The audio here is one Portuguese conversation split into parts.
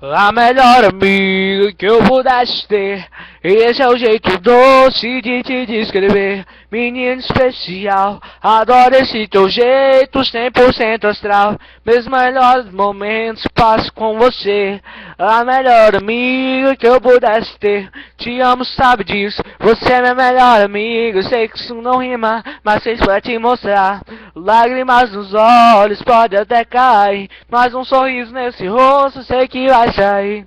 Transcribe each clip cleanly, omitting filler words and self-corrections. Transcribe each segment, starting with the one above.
A melhor amiga que eu pudesse ter. Esse é o jeito doce de te descrever. Menino especial, adoro esse teu jeito 100% astral. Meus melhores momentos passo com você. A melhor amiga que eu pudesse ter. Te amo, sabe disso. Você é minha melhor amiga. Eu sei que isso não rima, mas sei pra te mostrar. Lágrimas nos olhos, pode até cair, mas um sorriso nesse rosto sei que vai sair.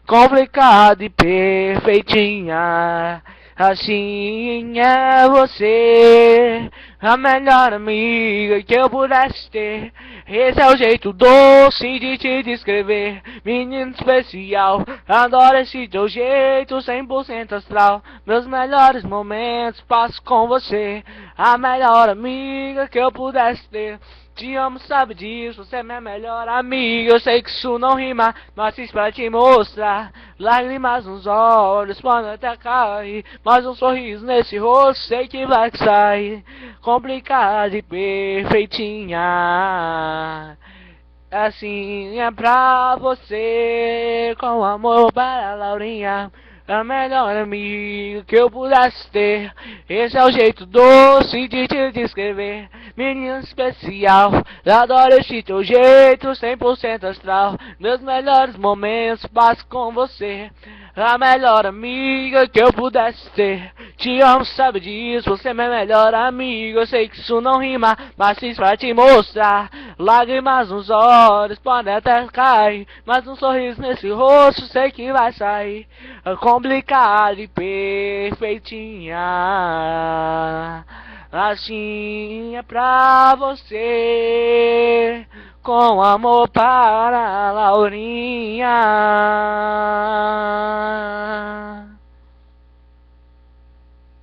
Complicado e perfeitinha, assim é você, a melhor amiga que eu pudesse ter. Esse é o jeito doce de te descrever. Menino especial, adoro esse teu jeito 100% astral. Meus melhores momentos passo com você, a melhor amiga que eu pudesse ter. Te amo, sabe disso, você é minha melhor amiga. Eu sei que isso não rima, mas fiz pra te mostrar. Lágrimas nos olhos, podem até cair, mas um sorriso nesse rosto sei que vai sair. Complicada e perfeitinha, assim é pra você, com amor para a Laurinha. A melhor amiga que eu pudesse ter. Esse é o jeito doce de te descrever. Menino especial, adoro esse teu jeito 100% astral. Meus melhores momentos passo com você. A melhor amiga que eu pudesse ter. Te amo, sabe disso, você é minha melhor amiga. Eu sei que isso não rima, mas fiz pra te mostrar. Lágrimas nos olhos, podem até cair, mas um sorriso nesse rosto sei que vai sair. Complicado e perfeitinha, assim é pra você, com amor para a Laurinha.